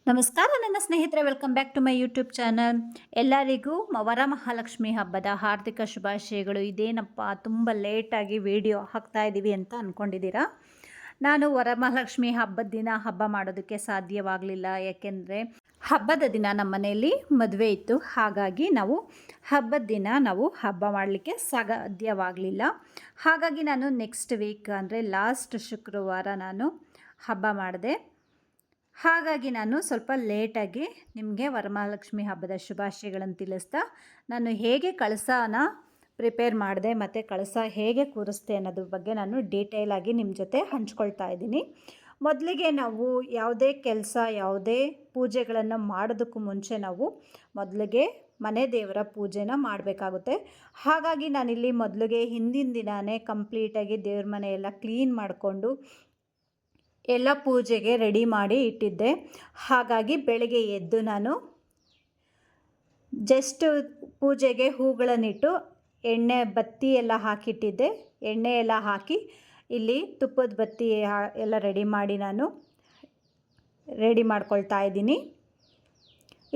ನಮಸ್ಕಾರ ನನ್ನ ಸ್ನೇಹಿತರೆ, welcome back to my YouTube channel. ಎಲ್ಲರಿಗೂ ವರಮಹಾಲಕ್ಷ್ಮಿ ಹಬ್ಬದ ಹಾರ್ದಿಕ ಶುಭಾಶಯಗಳು. ಇದೇನಪ್ಪ ತುಂಬ ಲೇಟಾಗಿ ವಿಡಿಯೋ ಹಾಕ್ತಾ ಇದ್ದೀವಿ ಅಂತ ಅಂದ್ಕೊಂಡಿದ್ದೀರಾ. ನಾನು ವರಮಹಾಲಕ್ಷ್ಮಿ ಹಬ್ಬದ ದಿನ ಹಬ್ಬ ಮಾಡೋದಕ್ಕೆ ಸಾಧ್ಯವಾಗಲಿಲ್ಲ. ಯಾಕೆಂದರೆ ಹಬ್ಬದ ದಿನ ನಮ್ಮ ಮನೆಯಲ್ಲಿ ಮದುವೆ ಇತ್ತು. ಹಾಗಾಗಿ ಹಬ್ಬದ ದಿನ ಹಬ್ಬ ಮಾಡಲಿಕ್ಕೆ ಸಾಧ್ಯವಾಗಲಿಲ್ಲ. ಹಾಗಾಗಿ ನಾನು ನೆಕ್ಸ್ಟ್ ವೀಕ್ ಅಂದರೆ ಲಾಸ್ಟ್ ಶುಕ್ರವಾರ ನಾನು ಹಬ್ಬ ಮಾಡಿದೆ. ಹಾಗಾಗಿ ನಾನು ಸ್ವಲ್ಪ ಲೇಟಾಗಿ ನಿಮಗೆ ವರಮಹಾಲಕ್ಷ್ಮಿ ಹಬ್ಬದ ಶುಭಾಶಯಗಳನ್ನು ತಿಳಿಸ್ತಾ ನಾನು ಹೇಗೆ ಕಳಸನ ಪ್ರಿಪೇರ್ ಮಾಡಿದೆ ಮತ್ತು ಕಳಸ ಹೇಗೆ ಕೂರಿಸ್ತೆ ಅನ್ನೋದ್ರ ಬಗ್ಗೆ ನಾನು ಡೀಟೇಲಾಗಿ ನಿಮ್ಮ ಜೊತೆ ಹಂಚ್ಕೊಳ್ತಾ ಇದ್ದೀನಿ. ಮೊದಲಿಗೆ ನಾವು ಯಾವುದೇ ಕೆಲಸ, ಯಾವುದೇ ಪೂಜೆಗಳನ್ನು ಮಾಡೋದಕ್ಕೂ ಮುಂಚೆ ಮೊದಲಿಗೆ ಮನೆ ದೇವರ ಪೂಜೆನ ಮಾಡಬೇಕಾಗುತ್ತೆ. ಹಾಗಾಗಿ ನಾನಿಲ್ಲಿ ಮೊದಲಿಗೆ ಹಿಂದಿನ ದಿನವೇ ಕಂಪ್ಲೀಟಾಗಿ ದೇವ್ರ ಮನೆಯೆಲ್ಲ ಕ್ಲೀನ್ ಮಾಡಿಕೊಂಡು ಎಲ್ಲ ಪೂಜೆಗೆ ರೆಡಿ ಮಾಡಿ ಇಟ್ಟಿದ್ದೆ. ಹಾಗಾಗಿ ಬೆಳಗ್ಗೆ ಎದ್ದು ನಾನು ಜಸ್ಟ್ ಪೂಜೆಗೆ ಹೂಗಳನ್ನಿಟ್ಟು ಎಣ್ಣೆ ಬತ್ತಿ ಎಲ್ಲ ಹಾಕಿಟ್ಟಿದ್ದೆ. ಎಣ್ಣೆ ಎಲ್ಲ ಹಾಕಿ ಇಲ್ಲಿ ತುಪ್ಪದ ಬತ್ತಿ ಎಲ್ಲ ರೆಡಿ ಮಾಡಿ ನಾನು ರೆಡಿ ಮಾಡ್ಕೊಳ್ತಾ ಇದ್ದೀನಿ.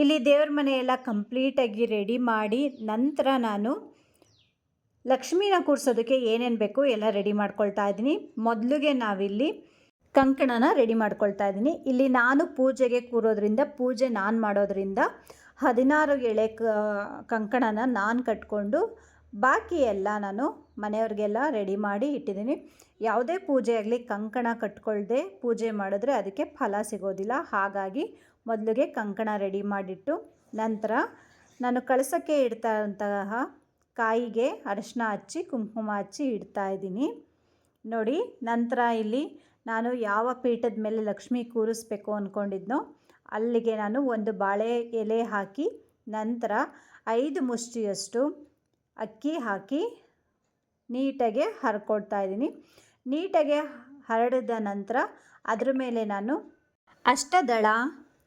ಇಲ್ಲಿ ದೇವ್ರ ಮನೆಯೆಲ್ಲ ಕಂಪ್ಲೀಟಾಗಿ ರೆಡಿ ಮಾಡಿ ನಂತರ ನಾನು ಲಕ್ಷ್ಮೀನ ಕೂರಿಸೋದಕ್ಕೆ ಏನೇನು ಬೇಕು ಎಲ್ಲ ರೆಡಿ ಮಾಡ್ಕೊಳ್ತಾ ಇದ್ದೀನಿ. ಮೊದಲಿಗೆ ನಾವಿಲ್ಲಿ ಕಂಕಣನ ರೆಡಿ ಮಾಡ್ಕೊಳ್ತಾ ಇದ್ದೀನಿ. ಇಲ್ಲಿ ನಾನು ಪೂಜೆಗೆ ಕೂರೋದ್ರಿಂದ, ಪೂಜೆ ನಾನು ಮಾಡೋದ್ರಿಂದ 16 ಎಳೆ ಕಂಕಣನ ನಾನು ಕಟ್ಕೊಂಡು ಬಾಕಿ ಎಲ್ಲ ನಾನು ಮನೆಯವ್ರಿಗೆಲ್ಲ ರೆಡಿ ಮಾಡಿ ಇಟ್ಟಿದ್ದೀನಿ. ಯಾವುದೇ ಪೂಜೆ ಆಗಲಿ ಕಂಕಣ ಕಟ್ಕೊಳ್ದೆ ಪೂಜೆ ಮಾಡಿದ್ರೆ ಅದಕ್ಕೆ ಫಲ ಸಿಗೋದಿಲ್ಲ. ಹಾಗಾಗಿ ಮೊದಲಿಗೆ ಕಂಕಣ ರೆಡಿ ಮಾಡಿಟ್ಟು ನಂತರ ನಾನು ಕಳಸಕ್ಕೆ ಇಡ್ತಾರಂತಹ ಕಾಯಿಗೆ ಅರಿಶಿನ ಹಚ್ಚಿ ಕುಂಕುಮ ಹಚ್ಚಿ ಇಡ್ತಾ ಇದ್ದೀನಿ. ನೋಡಿ, ನಂತರ ಇಲ್ಲಿ ನಾನು ಯಾವ ಪೀಠದ ಮೇಲೆ ಲಕ್ಷ್ಮಿ ಕೂರಿಸ್ಬೇಕು ಅಂದ್ಕೊಂಡಿದ್ನೋ ಅಲ್ಲಿಗೆ ನಾನು ಒಂದು ಬಾಳೆ ಎಲೆ ಹಾಕಿ ನಂತರ 5 ಮುಷ್ಟಿಯಷ್ಟು ಅಕ್ಕಿ ಹಾಕಿ ನೀಟಾಗಿ ಹರಕೊಳ್ತಾ ಇದ್ದೀನಿ. ನೀಟಾಗಿ ಹರಡಿದ ನಂತರ ಅದ್ರ ಮೇಲೆ ನಾನು ಅಷ್ಟದಳ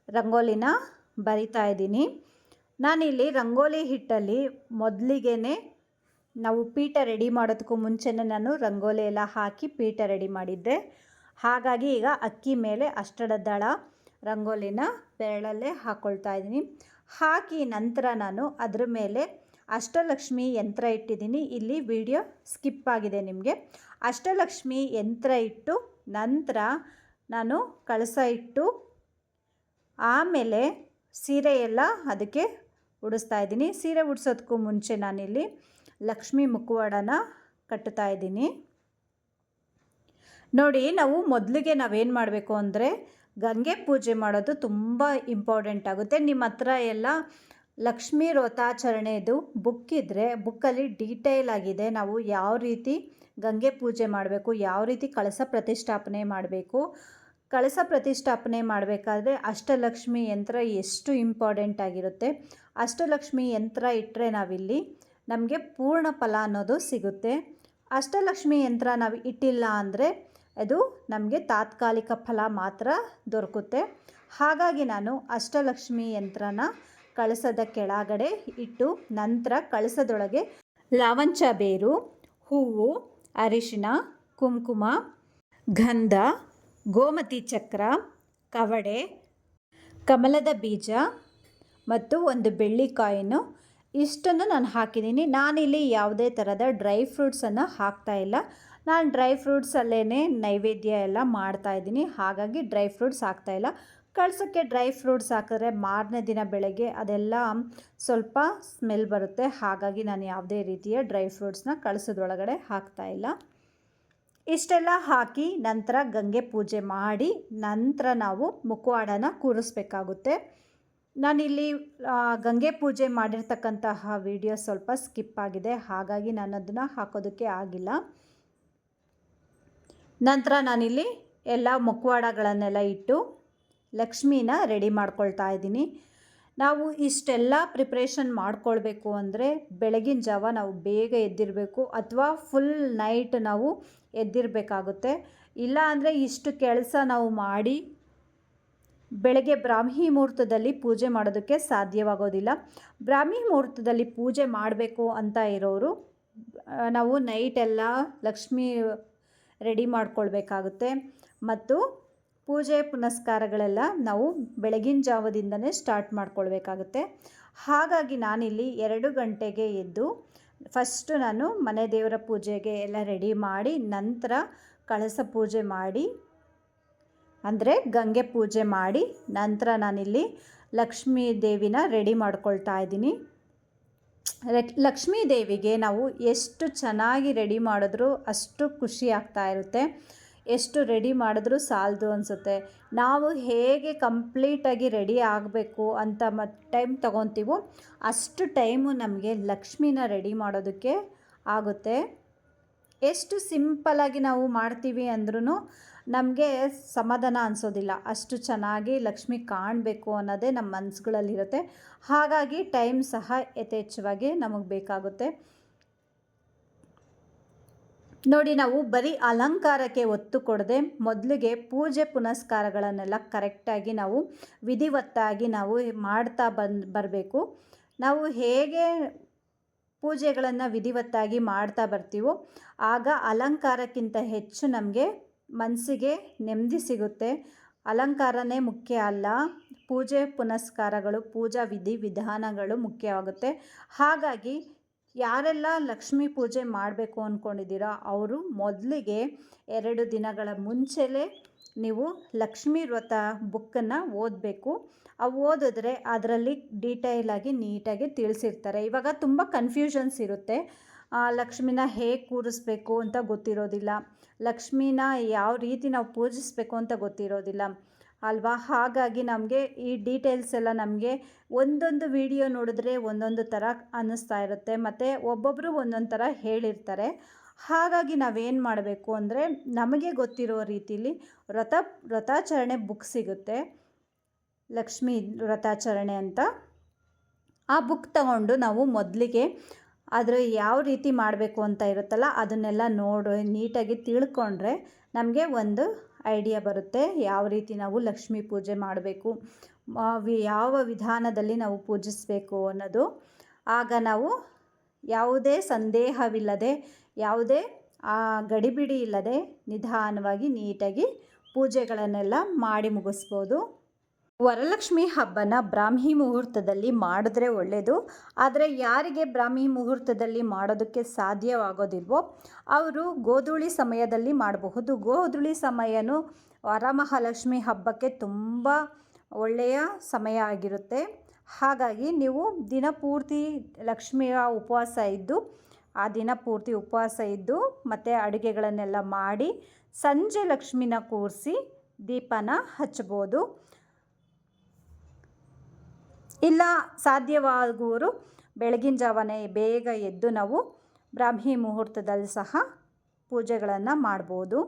ರಂಗೋಲಿನ ಬರಿತಾ ಇದ್ದೀನಿ. ನಾನಿಲ್ಲಿ ರಂಗೋಲಿ ಹಿಟ್ಟಲ್ಲಿ ಮೊದಲಿಗೆ ನಾವು ಪೀಠ ರೆಡಿ ಮಾಡೋದಕ್ಕೂ ಮುಂಚೆನೇ ನಾನು ರಂಗೋಲಿ ಎಲ್ಲ ಹಾಕಿ ಪೀಠ ರೆಡಿ ಮಾಡಿದ್ದೆ. ಹಾಗಾಗಿ ಈಗ ಅಕ್ಕಿ ಮೇಲೆ ಅಷ್ಟದಳ ರಂಗೋಲಿನ ಬೆರಳಲ್ಲೇ ಹಾಕ್ಕೊಳ್ತಾ ಇದ್ದೀನಿ. ಹಾಕಿ ನಂತರ ನಾನು ಅದರ ಮೇಲೆ ಅಷ್ಟಲಕ್ಷ್ಮಿ ಯಂತ್ರ ಇಟ್ಟಿದ್ದೀನಿ. ಇಲ್ಲಿ ವಿಡಿಯೋ ಸ್ಕಿಪ್ ಆಗಿದೆ ನಿಮಗೆ. ಅಷ್ಟಲಕ್ಷ್ಮಿ ಯಂತ್ರ ಇಟ್ಟು ನಂತರ ನಾನು ಕಳಸ ಇಟ್ಟು ಆಮೇಲೆ ಸೀರೆ ಎಲ್ಲ ಅದಕ್ಕೆ ಉಡಿಸ್ತಾ ಇದ್ದೀನಿ. ಸೀರೆ ಉಡಿಸೋದಕ್ಕೂ ಮುಂಚೆ ನಾನಿಲ್ಲಿ ಲಕ್ಷ್ಮಿ ಮುಖವಾಡನ ಕಟ್ಟುತ್ತಾ ಇದ್ದೀನಿ. ನೋಡಿ, ನಾವು ಮೊದಲಿಗೆ ನಾವೇನು ಮಾಡಬೇಕು ಅಂದರೆ ಗಂಗೆ ಪೂಜೆ ಮಾಡೋದು ತುಂಬ ಇಂಪಾರ್ಟೆಂಟ್ ಆಗುತ್ತೆ. ನಿಮ್ಮ ಹತ್ರ ಎಲ್ಲ ಲಕ್ಷ್ಮೀ ವ್ರತಾಚರಣೆದು ಬುಕ್ ಇದ್ದರೆ ಬುಕ್ಕಲ್ಲಿ ಡೀಟೇಲ್ ಆಗಿದೆ. ನಾವು ಯಾವ ರೀತಿ ಗಂಗೆ ಪೂಜೆ ಮಾಡಬೇಕು, ಯಾವ ರೀತಿ ಕಳಸ ಪ್ರತಿಷ್ಠಾಪನೆ ಮಾಡಬೇಕು. ಕಳಸ ಪ್ರತಿಷ್ಠಾಪನೆ ಮಾಡಬೇಕಾದ್ರೆ ಅಷ್ಟಲಕ್ಷ್ಮಿ ಯಂತ್ರ ಎಷ್ಟು ಇಂಪಾರ್ಟೆಂಟ್ ಆಗಿರುತ್ತೆ. ಅಷ್ಟಲಕ್ಷ್ಮಿ ಯಂತ್ರ ಇಟ್ಟರೆ ನಾವಿಲ್ಲಿ ನಮಗೆ ಪೂರ್ಣ ಫಲ ಅನ್ನೋದು ಸಿಗುತ್ತೆ. ಅಷ್ಟಲಕ್ಷ್ಮಿ ಯಂತ್ರ ನಾವು ಇಟ್ಟಿಲ್ಲ ಅಂದರೆ ಅದು ನಮಗೆ ತಾತ್ಕಾಲಿಕ ಫಲ ಮಾತ್ರ ದೊರಕುತ್ತೆ. ಹಾಗಾಗಿ ನಾನು ಅಷ್ಟಲಕ್ಷ್ಮಿ ಯಂತ್ರನ ಕಳಸದ ಕೆಳಗಡೆ ಇಟ್ಟು ನಂತರ ಕಳಸದೊಳಗೆ ಲಾವಂಚ ಬೇರು, ಹೂವು, ಅರಿಶಿನ, ಕುಂಕುಮ, ಗಂಧ, ಗೋಮತಿ ಚಕ್ರ, ಕವಡೆ, ಕಮಲದ ಬೀಜ ಮತ್ತು ಒಂದು ಬೆಳ್ಳಿ ಕಾಯಿನು ಇಷ್ಟನ್ನು ನಾನು ಹಾಕಿದ್ದೀನಿ. ನಾನಿಲ್ಲಿ ಯಾವುದೇ ಥರದ ಡ್ರೈ ಫ್ರೂಟ್ಸನ್ನು ಹಾಕ್ತಾಯಿಲ್ಲ. ನಾನು ಡ್ರೈ ಫ್ರೂಟ್ಸಲ್ಲೇ ನೈವೇದ್ಯ ಎಲ್ಲ ಮಾಡ್ತಾಯಿದ್ದೀನಿ. ಹಾಗಾಗಿ ಡ್ರೈ ಫ್ರೂಟ್ಸ್ ಹಾಕ್ತಾಯಿಲ್ಲ. ಕಳಸಕ್ಕೆ ಡ್ರೈ ಫ್ರೂಟ್ಸ್ ಹಾಕಿದ್ರೆ ಮಾರನೇ ದಿನ ಬೆಳಗ್ಗೆ ಅದೆಲ್ಲ ಸ್ವಲ್ಪ ಸ್ಮೆಲ್ ಬರುತ್ತೆ. ಹಾಗಾಗಿ ನಾನು ಯಾವುದೇ ರೀತಿಯ ಡ್ರೈ ಫ್ರೂಟ್ಸ್ನ ಕಳಸದೊಳಗಡೆ ಹಾಕ್ತಾಯಿಲ್ಲ. ಇಷ್ಟೆಲ್ಲ ಹಾಕಿ ನಂತರ ಗಂಗೆ ಪೂಜೆ ಮಾಡಿ ನಂತರ ನಾವು ಮುಖವಾಡನ ಕೂರಿಸ್ಬೇಕಾಗುತ್ತೆ. ನಾನಿಲ್ಲಿ ಗಂಗೆ ಪೂಜೆ ಮಾಡಿರ್ತಕ್ಕಂತಹ ವಿಡಿಯೋ ಸ್ವಲ್ಪ ಸ್ಕಿಪ್ ಆಗಿದೆ. ಹಾಗಾಗಿ ನಾನು ಅದನ್ನು ಹಾಕೋದಕ್ಕೆ ಆಗಿಲ್ಲ. ನಂತರ ನಾನಿಲ್ಲಿ ಎಲ್ಲ ಮುಖವಾಡಗಳನ್ನೆಲ್ಲ ಇಟ್ಟು ಲಕ್ಷ್ಮೀನ ರೆಡಿ ಮಾಡ್ಕೊಳ್ತಾ ಇದ್ದೀನಿ. ನಾವು ಇಷ್ಟೆಲ್ಲ ಪ್ರಿಪ್ರೇಷನ್ ಮಾಡ್ಕೊಳ್ಬೇಕು ಅಂದರೆ ಬೆಳಗಿನ ಜಾವ ನಾವು ಬೇಗ ಎದ್ದಿರಬೇಕು ಅಥವಾ ಫುಲ್ ನೈಟ್ ನಾವು ಎದ್ದಿರಬೇಕಾಗುತ್ತೆ. ಇಲ್ಲ ಅಂದರೆ ಇಷ್ಟು ಕೆಲಸ ನಾವು ಮಾಡಿ ಬೆಳಗ್ಗೆ ಬ್ರಾಹ್ಮಿ ಮುಹೂರ್ತದಲ್ಲಿ ಪೂಜೆ ಮಾಡೋದಕ್ಕೆ ಸಾಧ್ಯವಾಗೋದಿಲ್ಲ. ಬ್ರಾಹ್ಮಿ ಮುಹೂರ್ತದಲ್ಲಿ ಪೂಜೆ ಮಾಡಬೇಕು ಅಂತ ಇರೋರು ನಾವು ನೈಟೆಲ್ಲ ಲಕ್ಷ್ಮಿ ರೆಡಿ ಮಾಡ್ಕೊಳ್ಬೇಕಾಗುತ್ತೆ. ಮತ್ತು ಪೂಜೆ ಪುನಸ್ಕಾರಗಳೆಲ್ಲ ನಾವು ಬೆಳಗಿನ ಜಾವದಿಂದನೇ ಸ್ಟಾರ್ಟ್ ಮಾಡ್ಕೊಳ್ಬೇಕಾಗುತ್ತೆ. ಹಾಗಾಗಿ ನಾನಿಲ್ಲಿ 2 ಗಂಟೆಗೆ ಎದ್ದು ಫಸ್ಟು ನಾನು ಮನೆ ದೇವರ ಪೂಜೆಗೆ ಎಲ್ಲ ರೆಡಿ ಮಾಡಿ, ನಂತರ ಕಳಸ ಪೂಜೆ ಮಾಡಿ, ಅಂದರೆ ಗಂಗೆ ಪೂಜೆ ಮಾಡಿ, ನಂತರ ನಾನಿಲ್ಲಿ ಲಕ್ಷ್ಮೀ ದೇವಿನ ರೆಡಿ ಮಾಡ್ಕೊಳ್ತಾ ಇದ್ದೀನಿ. ಲಕ್ಷ್ಮೀ ದೇವಿಗೆ ನಾವು ಎಷ್ಟು ಚೆನ್ನಾಗಿ ರೆಡಿ ಮಾಡಿದ್ರೂ ಅಷ್ಟು ಖುಷಿ ಆಗ್ತಾ ಇರುತ್ತೆ. ಎಷ್ಟು ರೆಡಿ ಮಾಡಿದ್ರೂ ಸಾಲದು ಅನಿಸುತ್ತೆ. ನಾವು ಹೇಗೆ ಕಂಪ್ಲೀಟಾಗಿ ರೆಡಿ ಆಗಬೇಕು ಅಂತ ಟೈಮ್ ತೊಗೊತೀವೋ ಅಷ್ಟು ಟೈಮು ನಮಗೆ ಲಕ್ಷ್ಮೀನ ರೆಡಿ ಮಾಡೋದಕ್ಕೆ ಆಗುತ್ತೆ. ಎಷ್ಟು ಸಿಂಪಲ್ಲಾಗಿ ನಾವು ಮಾಡ್ತೀವಿ ಅಂದ್ರೂ ನಮಗೆ ಸಮಾಧಾನ ಅನಿಸೋದಿಲ್ಲ. ಅಷ್ಟು ಚೆನ್ನಾಗಿ ಲಕ್ಷ್ಮಿ ಕಾಣಬೇಕು ಅನ್ನೋದೇ ನಮ್ಮ ಮನಸ್ಸುಗಳಲ್ಲಿರುತ್ತೆ. ಹಾಗಾಗಿ ಟೈಮ್ ಸಹ ಯಥೇಚ್ಛವಾಗಿ ನಮಗೆ ಬೇಕಾಗುತ್ತೆ. ನೋಡಿ, ನಾವು ಬರೀ ಅಲಂಕಾರಕ್ಕೆ ಒತ್ತು ಕೊಡದೆ ಮೊದಲಿಗೆ ಪೂಜೆ ಪುನಸ್ಕಾರಗಳನ್ನೆಲ್ಲ ಕರೆಕ್ಟಾಗಿ ನಾವು ವಿಧಿವತ್ತಾಗಿ ನಾವು ಮಾಡ್ತಾ ಬರಬೇಕು. ನಾವು ಹೇಗೆ ಪೂಜೆಗಳನ್ನು ವಿಧಿವತ್ತಾಗಿ ಮಾಡ್ತಾ ಬರ್ತೀವೋ ಆಗ ಅಲಂಕಾರಕ್ಕಿಂತ ಹೆಚ್ಚು ನಮಗೆ ಮನಸ್ಸಿಗೆ ನೆಮ್ಮದಿ ಸಿಗುತ್ತೆ. ಅಲಂಕಾರನೇ ಮುಖ್ಯ ಅಲ್ಲ, ಪೂಜೆ ಪುನಸ್ಕಾರಗಳು, ಪೂಜಾ ವಿಧಾನಗಳು ಮುಖ್ಯವಾಗುತ್ತೆ. ಹಾಗಾಗಿ ಯಾರೆಲ್ಲ ಲಕ್ಷ್ಮೀ ಪೂಜೆ ಮಾಡಬೇಕು ಅಂದ್ಕೊಂಡಿದ್ದೀರಾ ಅವರು ಮೊದಲಿಗೆ 2 ದಿನಗಳ ಮುಂಚೆಲೇ ನೀವು ಲಕ್ಷ್ಮೀ ವ್ರತ ಬುಕ್ಕನ್ನು ಓದಬೇಕು. ಓದಿದ್ರೆ ಅದರಲ್ಲಿ ಡೀಟೇಲಾಗಿ ನೀಟಾಗಿ ತಿಳಿಸಿರ್ತಾರೆ. ಇವಾಗ ತುಂಬ ಕನ್ಫ್ಯೂಷನ್ಸ್ ಇರುತ್ತೆ. ಲಕ್ಷ್ಮಿನ ಹೇಗೆ ಕೂರಿಸ್ಬೇಕು ಅಂತ ಗೊತ್ತಿರೋದಿಲ್ಲ, ಲಕ್ಷ್ಮಿನ ಯಾವ ರೀತಿ ನಾವು ಪೂಜಿಸಬೇಕು ಅಂತ ಗೊತ್ತಿರೋದಿಲ್ಲ ಅಲ್ವಾ. ಹಾಗಾಗಿ ನಮಗೆ ಈ ಡೀಟೇಲ್ಸ್ ಎಲ್ಲ ನಮಗೆ ಒಂದೊಂದು ವಿಡಿಯೋ ನೋಡಿದ್ರೆ ಒಂದೊಂದು ಥರ ಅನ್ನಿಸ್ತಾ ಇರುತ್ತೆ, ಮತ್ತು ಒಬ್ಬೊಬ್ಬರು ಒಂದೊಂದು ಥರ ಹೇಳಿರ್ತಾರೆ. ಹಾಗಾಗಿ ನಾವೇನು ಮಾಡಬೇಕು ಅಂದರೆ, ನಮಗೆ ಗೊತ್ತಿರೋ ರೀತಿಲಿ ವ್ರತಾಚರಣೆ ಬುಕ್ ಸಿಗುತ್ತೆ, ಲಕ್ಷ್ಮೀ ವ್ರತಾಚರಣೆ ಅಂತ. ಆ ಬುಕ್ ತಗೊಂಡು ನಾವು ಮೊದಲಿಗೆ ಅದರ ಯಾವ ರೀತಿ ಮಾಡಬೇಕು ಅಂತ ಇರುತ್ತಲ್ಲ ಅದನ್ನೆಲ್ಲ ನೀಟಾಗಿ ತಿಳ್ಕೊಂಡ್ರೆ ನಮಗೆ ಒಂದು ಐಡಿಯಾ ಬರುತ್ತೆ ಯಾವ ರೀತಿ ನಾವು ಲಕ್ಷ್ಮೀ ಪೂಜೆ ಮಾಡಬೇಕು, ಯಾವ ವಿಧಾನದಲ್ಲಿ ನಾವು ಪೂಜಿಸಬೇಕು ಅನ್ನೋದು. ಆಗ ನಾವು ಯಾವುದೇ ಸಂದೇಹವಿಲ್ಲದೆ, ಯಾವುದೇ ಗಡಿಬಿಡಿ ಇಲ್ಲದೆ ನಿಧಾನವಾಗಿ ನೀಟಾಗಿ ಪೂಜೆಗಳನ್ನೆಲ್ಲ ಮಾಡಿ ಮುಗಿಸ್ಬೋದು. ವರಲಕ್ಷ್ಮಿ ಹಬ್ಬನ ಬ್ರಾಹ್ಮಿ ಮುಹೂರ್ತದಲ್ಲಿ ಮಾಡಿದ್ರೆ ಒಳ್ಳೆಯದು. ಆದರೆ ಯಾರಿಗೆ ಬ್ರಾಹ್ಮಿ ಮುಹೂರ್ತದಲ್ಲಿ ಮಾಡೋದಕ್ಕೆ ಸಾಧ್ಯವಾಗೋದಿಲ್ವೋ ಅವರು ಗೋಧೂಳಿ ಸಮಯದಲ್ಲಿ ಮಾಡಬಹುದು. ಗೋಧೂಳಿ ಸಮಯನೂ ವರಮಹಾಲಕ್ಷ್ಮಿ ಹಬ್ಬಕ್ಕೆ ತುಂಬ ಒಳ್ಳೆಯ ಸಮಯ ಆಗಿರುತ್ತೆ. ಹಾಗಾಗಿ ನೀವು ದಿನಪೂರ್ತಿ ಲಕ್ಷ್ಮಿಯ ಉಪವಾಸ ಇದ್ದು, ಆ ದಿನ ಪೂರ್ತಿ ಉಪವಾಸ ಇದ್ದು ಮತ್ತು ಅಡುಗೆಗಳನ್ನೆಲ್ಲ ಮಾಡಿ ಸಂಜೆ ಲಕ್ಷ್ಮಿನ ಕೂರಿಸಿ ದೀಪನ ಹಚ್ಬೋದು. ಇಲ್ಲ ಸಾಧ್ಯವಾಗುವವರು ಬೆಳಗಿನ ಜಾವನೇ ಬೇಗ ಎದ್ದು ನಾವು ಬ್ರಾಹ್ಮಿ ಮುಹೂರ್ತದಲ್ಲಿ ಸಹ ಪೂಜೆಗಳನ್ನು ಮಾಡ್ಬೋದು.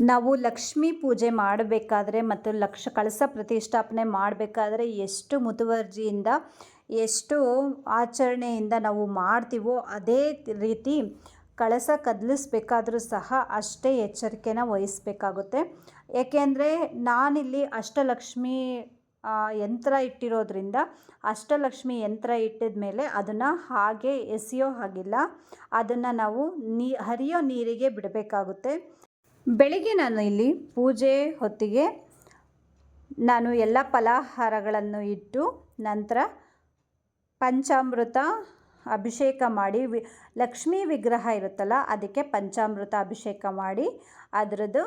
ನಾವು ಲಕ್ಷ್ಮೀ ಪೂಜೆ ಮಾಡಬೇಕಾದ್ರೆ ಮತ್ತು ಕಳಸ ಪ್ರತಿಷ್ಠಾಪನೆ ಮಾಡಬೇಕಾದ್ರೆ ಎಷ್ಟು ಮುತುವರ್ಜಿಯಿಂದ, ಎಷ್ಟು ಆಚರಣೆಯಿಂದ ನಾವು ಮಾಡ್ತೀವೋ ಅದೇ ರೀತಿ ಕಳಸ ಕದಲಿಸ್ಬೇಕಾದ್ರೂ ಸಹ ಅಷ್ಟೇ ಎಚ್ಚರಿಕೆನ ವಹಿಸಬೇಕಾಗುತ್ತೆ. ಏಕೆಂದರೆ ನಾನಿಲ್ಲಿ ಅಷ್ಟಲಕ್ಷ್ಮಿ ಯಂತ್ರ ಇಟ್ಟಿರೋದ್ರಿಂದ ಅಷ್ಟಲಕ್ಷ್ಮಿ ಯಂತ್ರ ಇಟ್ಟಿದ ಮೇಲೆ ಅದನ್ನು ಹಾಗೆ ಎಸೆಯೋ ಹಾಗಿಲ್ಲ, ಅದನ್ನು ನಾವು ಹರಿಯೋ ನೀರಿಗೆ ಬಿಡಬೇಕಾಗುತ್ತೆ. ಬೆಳಿಗ್ಗೆ ನಾನು ಇಲ್ಲಿ ಪೂಜೆ ಹೊತ್ತಿಗೆ ನಾನು ಎಲ್ಲ ಫಲಾಹಾರಗಳನ್ನು ಇಟ್ಟು ನಂತರ ಪಂಚಾಮೃತ ಅಭಿಷೇಕ ಮಾಡಿ, ಲಕ್ಷ್ಮೀ ವಿಗ್ರಹ ಇರುತ್ತಲ್ಲ ಅದಕ್ಕೆ ಪಂಚಾಮೃತ ಅಭಿಷೇಕ ಮಾಡಿ ಅದರದ್ದು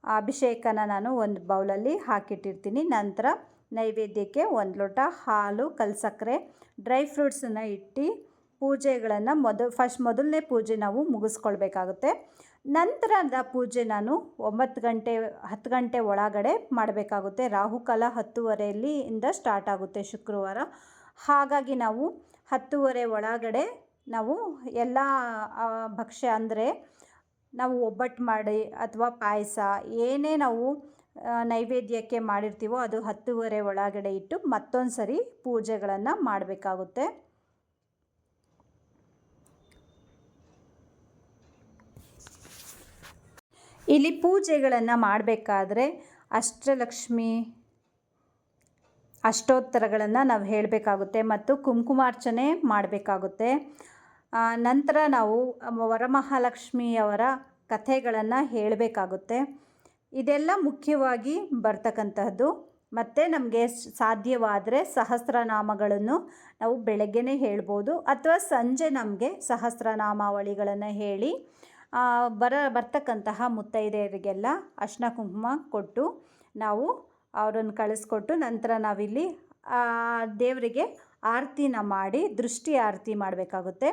ಅಭಿಷೇಕನ ನಾನು ಒಂದು ಬೌಲಲ್ಲಿ ಹಾಕಿಟ್ಟಿರ್ತೀನಿ. ನಂತರ ನೈವೇದ್ಯಕ್ಕೆ 1 ಲೋಟ ಹಾಲು, ಕಲ್ಸಕ್ಕರೆ, ಡ್ರೈ ಫ್ರೂಟ್ಸನ್ನು ಇಟ್ಟು ಪೂಜೆಗಳನ್ನು ಮೊದಲನೇ ಪೂಜೆ ನಾವು ಮುಗಿಸ್ಕೊಳ್ಬೇಕಾಗುತ್ತೆ. ನಂತರದ ಪೂಜೆ ನಾನು 9 ಗಂಟೆ 10 ಗಂಟೆ ಒಳಗಡೆ ಮಾಡಬೇಕಾಗುತ್ತೆ. ರಾಹುಕಾಲ 10:30 ಸ್ಟಾರ್ಟ್ ಆಗುತ್ತೆ ಶುಕ್ರವಾರ. ಹಾಗಾಗಿ ನಾವು 10:30 ಒಳಗಡೆ ನಾವು ಎಲ್ಲ ಭಕ್ಷ್ಯ ಅಂದರೆ ನಾವು ಒಬ್ಬಟ್ಟು ಮಾಡಿ ಅಥವಾ ಪಾಯಸ ಏನೇ ನಾವು ನೈವೇದ್ಯಕ್ಕೆ ಮಾಡಿರ್ತೀವೋ ಅದು 10:30 ಒಳಗಡೆ ಇಟ್ಟು ಮತ್ತೊಂದು ಸರಿ ಪೂಜೆಗಳನ್ನು ಮಾಡಬೇಕಾಗುತ್ತೆ. ಇಲ್ಲಿ ಪೂಜೆಗಳನ್ನು ಮಾಡಬೇಕಾದ್ರೆ ಅಷ್ಟಲಕ್ಷ್ಮಿ ಅಷ್ಟೋತ್ತರಗಳನ್ನು ನಾವು ಹೇಳಬೇಕಾಗುತ್ತೆ ಮತ್ತು ಕುಂಕುಮಾರ್ಚನೆ ಮಾಡಬೇಕಾಗುತ್ತೆ. ನಂತರ ನಾವು ವರಮಹಾಲಕ್ಷ್ಮಿಯವರ ಕಥೆಗಳನ್ನು ಹೇಳಬೇಕಾಗುತ್ತೆ. ಇದೆಲ್ಲ ಮುಖ್ಯವಾಗಿ ಬರ್ತಕ್ಕಂತಹದ್ದು. ಮತ್ತು ನಮಗೆ ಸಾಧ್ಯವಾದರೆ ಸಹಸ್ರನಾಮಗಳನ್ನು ನಾವು ಬೆಳಗ್ಗೆನೇ ಹೇಳ್ಬೋದು, ಅಥವಾ ಸಂಜೆ ನಮಗೆ ಸಹಸ್ರನಾಮಾವಳಿಗಳನ್ನು ಹೇಳಿ ಬರ್ತಕ್ಕಂತಹ ಮುತ್ತೈದೆಯರಿಗೆಲ್ಲ ಅರಿಶಿನ ಕುಂಕುಮ ಕೊಟ್ಟು ನಾವು ಅವರನ್ನು ಕಳಿಸ್ಕೊಟ್ಟು ನಂತರ ನಾವಿಲ್ಲಿ ದೇವರಿಗೆ ಆರತಿನ ಮಾಡಿ ದೃಷ್ಟಿ ಆರತಿ ಮಾಡಬೇಕಾಗುತ್ತೆ.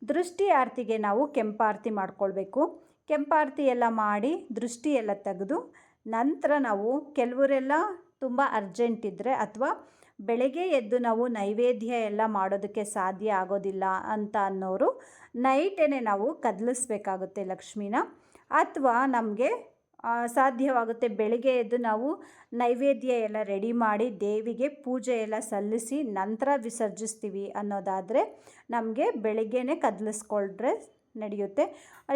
ದೃಷ್ಟಿ ಆರತಿಗೆ ನಾವು ಕೆಂಪಾರತಿ ಮಾಡ್ಕೊಳ್ಬೇಕು. ಕೆಂಪಾರತಿ ಎಲ್ಲ ಮಾಡಿ ದೃಷ್ಟಿ ಎಲ್ಲ ತೆಗೆದು ನಂತರ ನಾವು ಕೆಲವರೆಲ್ಲ ತುಂಬ ಅರ್ಜೆಂಟ್ ಇದ್ದರೆ ಅಥವಾ ಬೆಳಗ್ಗೆ ಎದ್ದು ನಾವು ನೈವೇದ್ಯ ಎಲ್ಲ ಮಾಡೋದಕ್ಕೆ ಸಾಧ್ಯ ಆಗೋದಿಲ್ಲ ಅಂತ ಅನ್ನೋರು ನೈಟೇ ನಾವು ಕದಲಿಸ್ಬೇಕಾಗುತ್ತೆ ಲಕ್ಷ್ಮಿನ. ಅಥವಾ ನಮಗೆ ಸಾಧ್ಯವಾಗುತ್ತೆ ಬೆಳಗ್ಗೆ ಎದ್ದು ನಾವು ನೈವೇದ್ಯ ಎಲ್ಲ ರೆಡಿ ಮಾಡಿ ದೇವಿಗೆ ಪೂಜೆ ಎಲ್ಲ ಸಲ್ಲಿಸಿ ನಂತರ ವಿಸರ್ಜಿಸ್ತೀವಿ ಅನ್ನೋದಾದರೆ ನಮಗೆ ಬೆಳಗ್ಗೆನೇ ಕದಲಿಸ್ಕೊಂಡ್ರೆ ನಡೆಯುತ್ತೆ.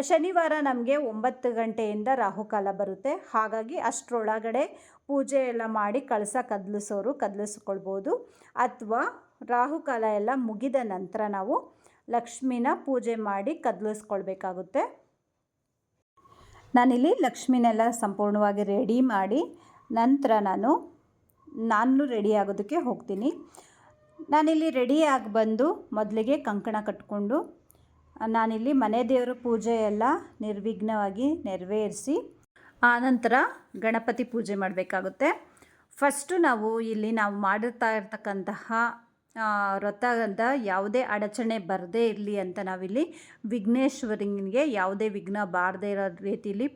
ಶನಿವಾರ ನಮಗೆ 9 ಗಂಟೆಯಿಂದ ರಾಹುಕಾಲ ಬರುತ್ತೆ. ಹಾಗಾಗಿ ಅಷ್ಟರೊಳಗಡೆ ಪೂಜೆ ಎಲ್ಲ ಮಾಡಿ ಕಳಸ ಕದಲಿಸೋರು ಕದಲಿಸ್ಕೊಳ್ಬೋದು. ಅಥವಾ ರಾಹುಕಾಲ ಎಲ್ಲ ಮುಗಿದ ನಂತರ ನಾವು ಲಕ್ಷ್ಮಿನ ಪೂಜೆ ಮಾಡಿ ಕದಲಿಸ್ಕೊಳ್ಬೇಕಾಗುತ್ತೆ. ನಾನಿಲ್ಲಿ ಲಕ್ಷ್ಮಿನೆಲ್ಲ ಸಂಪೂರ್ಣವಾಗಿ ರೆಡಿ ಮಾಡಿ ನಂತರ ನಾನು ರೆಡಿ ಆಗೋದಕ್ಕೆ ಹೋಗ್ತೀನಿ. ನಾನಿಲ್ಲಿ ರೆಡಿಯಾಗಿ ಬಂದು ಮೊದಲಿಗೆ ಕಂಕಣ ಕಟ್ಕೊಂಡು ನಾನಿಲ್ಲಿ ಮನೆ ದೇವರ ಪೂಜೆ ಎಲ್ಲ ನಿರ್ವಿಘ್ನವಾಗಿ ನೆರವೇರಿಸಿ ಆನಂತರ ಗಣಪತಿ ಪೂಜೆ ಮಾಡಬೇಕಾಗುತ್ತೆ. ಫಸ್ಟು ನಾವು ಮಾಡಿರ್ತಾ ಇರ್ತಕ್ಕಂತಹ ವ್ರತದ ಯಾವುದೇ ಅಡಚಣೆ ಬರದೇ ಇರಲಿ ಅಂತ ನಾವಿಲ್ಲಿ ವಿಘ್ನೇಶ್ವರನಿಗೆ ಯಾವುದೇ ವಿಘ್ನ ಬಾರದೇ ಇರೋ ರೀತಿಯಲ್ಲಿ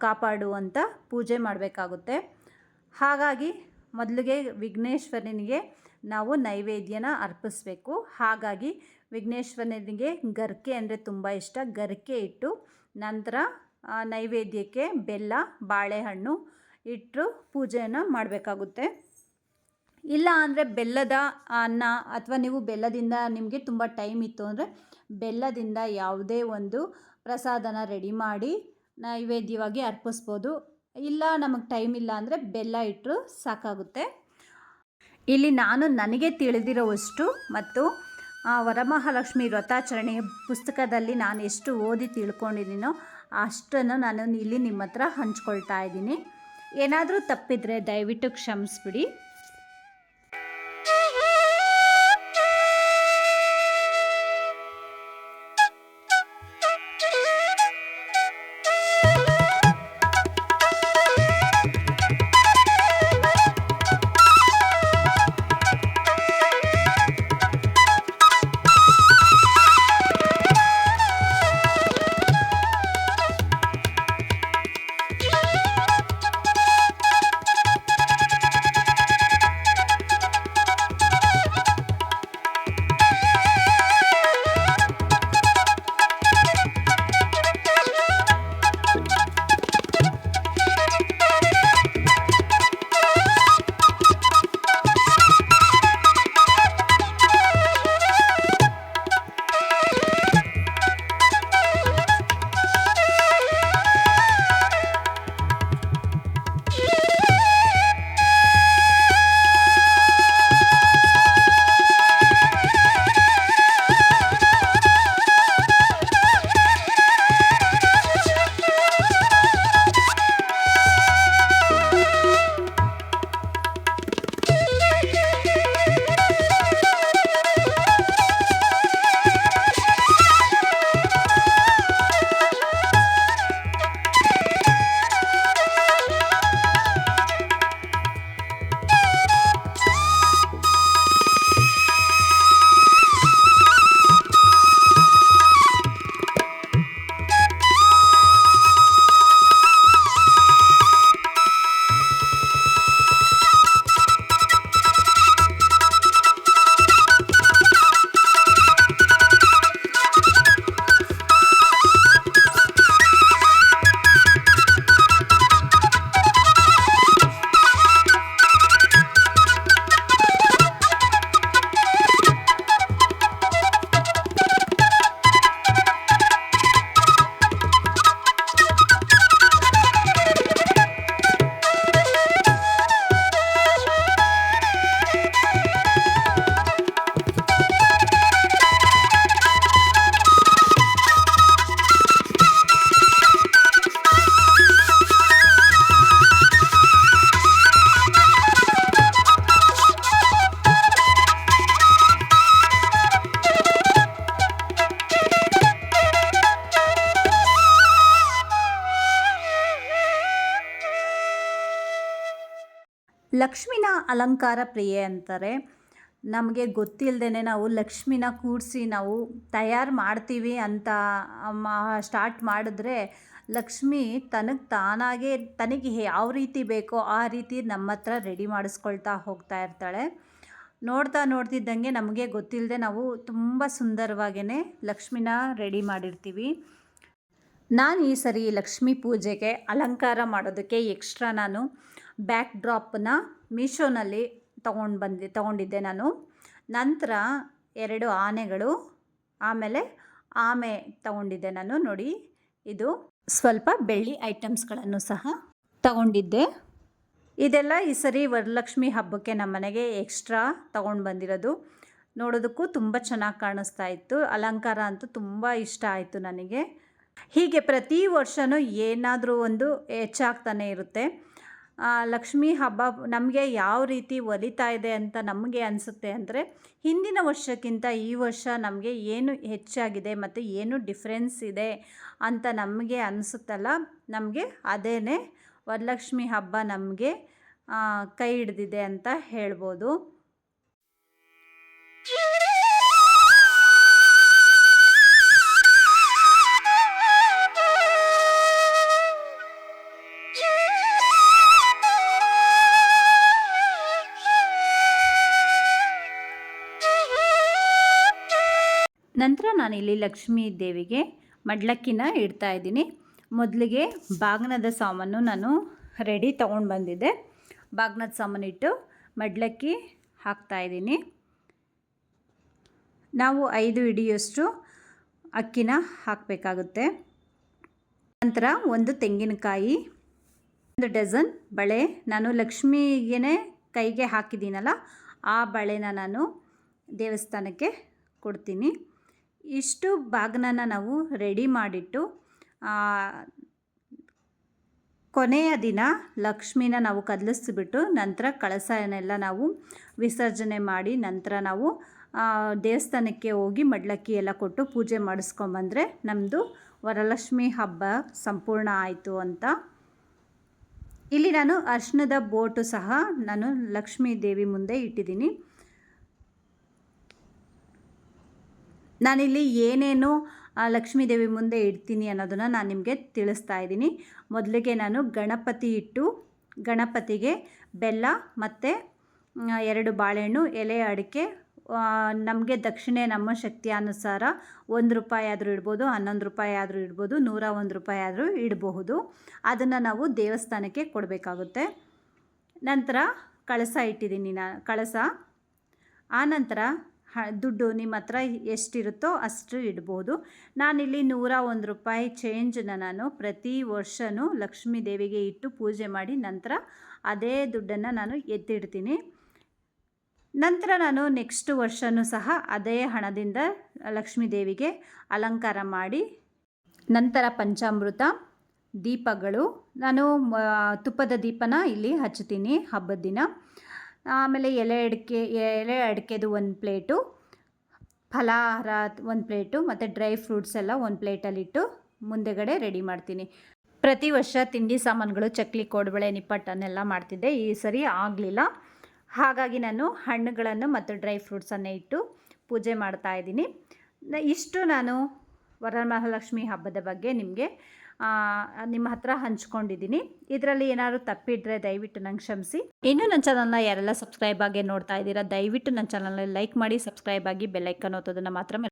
ಕಾಪಾಡುವಂಥ ಪೂಜೆ ಮಾಡಬೇಕಾಗುತ್ತೆ. ಹಾಗಾಗಿ ಮೊದಲಿಗೆ ವಿಘ್ನೇಶ್ವರನಿಗೆ ನಾವು ನೈವೇದ್ಯನ ಅರ್ಪಿಸಬೇಕು. ಹಾಗಾಗಿ ವಿಘ್ನೇಶ್ವರನಿಗೆ ಗರಿಕೆ ಅಂದರೆ ತುಂಬ ಇಷ್ಟ. ಗರಿಕೆ ಇಟ್ಟು ನಂತರ ನೈವೇದ್ಯಕ್ಕೆ ಬೆಲ್ಲ ಬಾಳೆಹಣ್ಣು ಇಟ್ಟು ಪೂಜೆಯನ್ನು ಮಾಡಬೇಕಾಗುತ್ತೆ. ಇಲ್ಲ ಅಂದರೆ ಬೆಲ್ಲದ ಅನ್ನ ಅಥವಾ ನೀವು ಬೆಲ್ಲದಿಂದ ನಿಮಗೆ ತುಂಬ ಟೈಮ್ ಇತ್ತು ಅಂದರೆ ಬೆಲ್ಲದಿಂದ ಯಾವುದೇ ಒಂದು ಪ್ರಸಾದನ ರೆಡಿ ಮಾಡಿ ನೈವೇದ್ಯವಾಗಿ ಅರ್ಪಿಸ್ಬೋದು. ಇಲ್ಲ ನಮಗೆ ಟೈಮ್ ಇಲ್ಲ ಅಂದರೆ ಬೆಲ್ಲ ಇಟ್ಟರು ಸಾಕಾಗುತ್ತೆ. ಇಲ್ಲಿ ನನಗೆ ತಿಳಿದಿರೋವಷ್ಟು ಮತ್ತು ವರಮಹಾಲಕ್ಷ್ಮಿ ವ್ರತಾಚರಣೆಯ ಪುಸ್ತಕದಲ್ಲಿ ನಾನು ಎಷ್ಟು ಓದಿ ತಿಳ್ಕೊಂಡಿದ್ದೀನೋ ಅಷ್ಟನ್ನು ನಾನು ಇಲ್ಲಿ ನಿಮ್ಮ ಹತ್ರ ಹಂಚ್ಕೊಳ್ತಾ ಇದ್ದೀನಿ. ಏನಾದರೂ ತಪ್ಪಿದರೆ ದಯವಿಟ್ಟು ಕ್ಷಮಿಸ್ಬಿಡಿ. ಲಕ್ಷ್ಮಿನ ಅಲಂಕಾರ ಪ್ರಿಯೆ ಅಂತಾರೆ. ನಮಗೆ ಗೊತ್ತಿಲ್ಲದೇ ನಾವು ಲಕ್ಷ್ಮಿನ ಕೂರಿಸಿ ನಾವು ತಯಾರು ಮಾಡ್ತೀವಿ ಅಂತ ಸ್ಟಾರ್ಟ್ ಮಾಡಿದ್ರೆ ಲಕ್ಷ್ಮಿ ತಾನಾಗೇ ತನಗೆ ಯಾವ ರೀತಿ ಬೇಕೋ ಆ ರೀತಿ ನಮ್ಮ ಹತ್ರ ರೆಡಿ ಮಾಡಿಸ್ಕೊಳ್ತಾ ಹೋಗ್ತಾ ಇರ್ತಾಳೆ. ನೋಡ್ತಿದ್ದಂಗೆ ನಮಗೆ ಗೊತ್ತಿಲ್ಲದೆ ನಾವು ತುಂಬ ಸುಂದರವಾಗೇ ಲಕ್ಷ್ಮಿನ ರೆಡಿ ಮಾಡಿರ್ತೀವಿ. ನಾನು ಈ ಸರಿ ಲಕ್ಷ್ಮೀ ಪೂಜೆಗೆ ಅಲಂಕಾರ ಮಾಡೋದಕ್ಕೆ ಎಕ್ಸ್ಟ್ರಾ ನಾನು ಬ್ಯಾಕ್ ಡ್ರಾಪನ್ನ ಮೀಶೋನಲ್ಲಿ ತಗೊಂಡಿದ್ದೆ ನಾನು. ನಂತರ 2 ಆನೆಗಳು, ಆಮೇಲೆ ಆಮೆ ತಗೊಂಡಿದ್ದೆ ನಾನು. ನೋಡಿ, ಇದು ಸ್ವಲ್ಪ ಬೆಳ್ಳಿ ಐಟಮ್ಸ್ಗಳನ್ನು ಸಹ ತಗೊಂಡಿದ್ದೆ. ಇದೆಲ್ಲ ಈ ಸರಿ ವರಲಕ್ಷ್ಮಿ ಹಬ್ಬಕ್ಕೆ ನಮ್ಮ ಮನೆಗೆ ಎಕ್ಸ್ಟ್ರಾ ತಗೊಂಡು ಬಂದಿರೋದು. ನೋಡೋದಕ್ಕೂ ತುಂಬ ಚೆನ್ನಾಗಿ ಕಾಣಿಸ್ತಾ ಇತ್ತು. ಅಲಂಕಾರ ಅಂತೂ ತುಂಬ ಇಷ್ಟ ಆಯಿತು ನನಗೆ. ಹೀಗೆ ಪ್ರತಿ ವರ್ಷವೂ ಏನಾದರೂ ಒಂದು ಹೆಚ್ಚಾಗ್ತಾನೆ ಇರುತ್ತೆ. ಲಕ್ಷ್ಮೀ ಹಬ್ಬ ನಮಗೆ ಯಾವ ರೀತಿ ಒಲಿತಾ ಇದೆ ಅಂತ ನಮಗೆ ಅನಿಸುತ್ತೆ ಅಂದರೆ, ಹಿಂದಿನ ವರ್ಷಕ್ಕಿಂತ ಈ ವರ್ಷ ನಮಗೆ ಏನು ಹೆಚ್ಚಾಗಿದೆ ಮತ್ತು ಏನು ಡಿಫ್ರೆನ್ಸ್ ಇದೆ ಅಂತ ನಮಗೆ ಅನಿಸುತ್ತಲ್ಲ, ನಮಗೆ ಅದೇ ವರಲಕ್ಷ್ಮಿ ಹಬ್ಬ ನಮಗೆ ಕೈ ಹಿಡಿದಿದೆ ಅಂತ ಹೇಳ್ಬೋದು. ನಂತರ ನಾನಿಲ್ಲಿ ಲಕ್ಷ್ಮೀ ದೇವಿಗೆ ಮಡ್ಲಕ್ಕಿನ ಇಡ್ತಾ ಇದ್ದೀನಿ. ಮೊದಲಿಗೆ ಬಾಗಿನದ ಸಾಮಾನು ನಾನು ರೆಡಿ ತೊಗೊಂಡು ಬಂದಿದ್ದೆ. ಬಾಗಿನದ ಸಾಮಾನು ಇಟ್ಟು ಮಡ್ಲಕ್ಕಿ ಹಾಕ್ತಾಯಿದ್ದೀನಿ. ನಾವು 5 ಹಿಡಿಯಷ್ಟು ಅಕ್ಕಿನ ಹಾಕಬೇಕಾಗುತ್ತೆ. ನಂತರ 1 ತೆಂಗಿನಕಾಯಿ, 1 ಡಜನ್ ಬಳೆ, ನಾನು ಲಕ್ಷ್ಮಿಗೆ ಕೈಗೆ ಹಾಕಿದ್ದೀನಲ್ಲ ಆ ಬಳೆನ ನಾನು ದೇವಸ್ಥಾನಕ್ಕೆ ಕೊಡ್ತೀನಿ. ಇಷ್ಟು ಬಾಗಿನನ ನಾವು ರೆಡಿ ಮಾಡಿಟ್ಟು ಕೊನೆಯ ದಿನ ಲಕ್ಷ್ಮಿನ ನಾವು ಕದಲಿಸ್ಬಿಟ್ಟು ನಂತರ ಕಳಸನೆಲ್ಲ ನಾವು ವಿಸರ್ಜನೆ ಮಾಡಿ ನಂತರ ನಾವು ದೇವಸ್ಥಾನಕ್ಕೆ ಹೋಗಿ ಮಡ್ಲಕ್ಕಿ ಎಲ್ಲ ಕೊಟ್ಟು ಪೂಜೆ ಮಾಡಿಸ್ಕೊಂಬಂದರೆ ನಮ್ಮದು ವರಲಕ್ಷ್ಮಿ ಹಬ್ಬ ಸಂಪೂರ್ಣ ಆಯಿತು ಅಂತ. ಇಲ್ಲಿ ನಾನು ಅರ್ಶಿಣದ ಬೋಟು ಸಹ ನಾನು ಲಕ್ಷ್ಮೀ ದೇವಿ ಮುಂದೆ ಇಟ್ಟಿದ್ದೀನಿ. ನಾನಿಲ್ಲಿ ಏನೇನು ಲಕ್ಷ್ಮೀ ದೇವಿ ಮುಂದೆ ಇಡ್ತೀನಿ ಅನ್ನೋದನ್ನು ನಾನು ನಿಮಗೆ ತಿಳಿಸ್ತಾ ಇದ್ದೀನಿ. ಮೊದಲಿಗೆ ನಾನು ಗಣಪತಿ ಇಟ್ಟು ಗಣಪತಿಗೆ ಬೆಲ್ಲ ಮತ್ತು 2 ಬಾಳೆಹಣ್ಣು, ಎಲೆ ಅಡಿಕೆ, ನಮಗೆ ದಕ್ಷಿಣೆ ನಮ್ಮ ಶಕ್ತಿಯಾನುಸಾರ ₹1 ಆದರೂ ಇಡ್ಬೋದು, ₹11 ಆದರೂ ಇಡ್ಬೋದು, ₹101 ಆದರೂ ಇಡಬಹುದು. ಅದನ್ನು ನಾವು ದೇವಸ್ಥಾನಕ್ಕೆ ಕೊಡಬೇಕಾಗುತ್ತೆ. ನಂತರ ಕಳಸ ಇಟ್ಟಿದ್ದೀನಿ ಕಳಸ. ಆನಂತರ ದುಡ್ಡು ನಿಮ್ಮ ಹತ್ರ ಎಷ್ಟಿರುತ್ತೋ ಅಷ್ಟು ಇಡ್ಬೋದು. ನಾನಿಲ್ಲಿ ₹101 ಚೇಂಜನ್ನ ನಾನು ಪ್ರತಿ ವರ್ಷವೂ ಲಕ್ಷ್ಮೀ ದೇವಿಗೆ ಇಟ್ಟು ಪೂಜೆ ಮಾಡಿ ನಂತರ ಅದೇ ದುಡ್ಡನ್ನು ನಾನು ಎತ್ತಿಡ್ತೀನಿ. ನಂತರ ನಾನು ನೆಕ್ಸ್ಟ್ ವರ್ಷವೂ ಸಹ ಅದೇ ಹಣದಿಂದ ಲಕ್ಷ್ಮೀ ದೇವಿಗೆ ಅಲಂಕಾರ ಮಾಡಿ ನಂತರ ಪಂಚಾಮೃತ, ದೀಪಗಳು, ನಾನು ತುಪ್ಪದ ದೀಪನ ಇಲ್ಲಿ ಹಚ್ತೀನಿ ಹಬ್ಬದ ದಿನ. ಆಮೇಲೆ ಎಲೆ ಅಡಿಕೆದು 1 ಪ್ಲೇಟು, ಫಲಹಾರ 1 ಪ್ಲೇಟು ಮತ್ತು ಡ್ರೈ ಫ್ರೂಟ್ಸ್ ಎಲ್ಲ 1 ಪ್ಲೇಟಲ್ಲಿಟ್ಟು ಮುಂದೆಗಡೆ ರೆಡಿ ಮಾಡ್ತೀನಿ. ಪ್ರತಿ ವರ್ಷ ತಿಂಡಿ ಸಾಮಾನುಗಳು ಚಕ್ಲಿ, ಕೋಡುಬಳೆ, ನಿಪ್ಪಟ್ಟನ್ನೆಲ್ಲ ಮಾಡ್ತಿದ್ದೆ. ಈ ಸರಿ ಆಗಲಿಲ್ಲ. ಹಾಗಾಗಿ ನಾನು ಹಣ್ಣುಗಳನ್ನು ಮತ್ತು ಡ್ರೈ ಫ್ರೂಟ್ಸನ್ನೇ ಇಟ್ಟು ಪೂಜೆ ಮಾಡ್ತಾಯಿದ್ದೀನಿ. ಇಷ್ಟು ನಾನು ವರಮಹಾಲಕ್ಷ್ಮಿ ಹಬ್ಬದ ಬಗ್ಗೆ ನಿಮಗೆ ನಿಮ್ಮ ಹತ್ರ ಹಂಚ್ಕೊಂಡಿದ್ದೀನಿ. ಇದರಲ್ಲಿ ಏನಾದರೂ ತಪ್ಪಿದ್ರೆ ದಯವಿಟ್ಟು ನಂಗೆ ಕ್ಷಮಿಸಿ. ಇನ್ನೂ ನನ್ನ ಚಾನಲ್ನ ಯಾರೆಲ್ಲ ಸಬ್ಸ್ಕ್ರೈಬ್ ಆಗಿ ನೋಡ್ತಾ ಇದ್ದೀರಾ ದಯವಿಟ್ಟು ನನ್ನ ಚಾನಲ್ನ ಲೈಕ್ ಮಾಡಿ, ಸಬ್ಸ್ಕ್ರೈಬ್ ಆಗಿ, ಬೆಲ್ ಐಕಾನ್ ಒತ್ತೋದನ್ನು ಮಾತ್ರ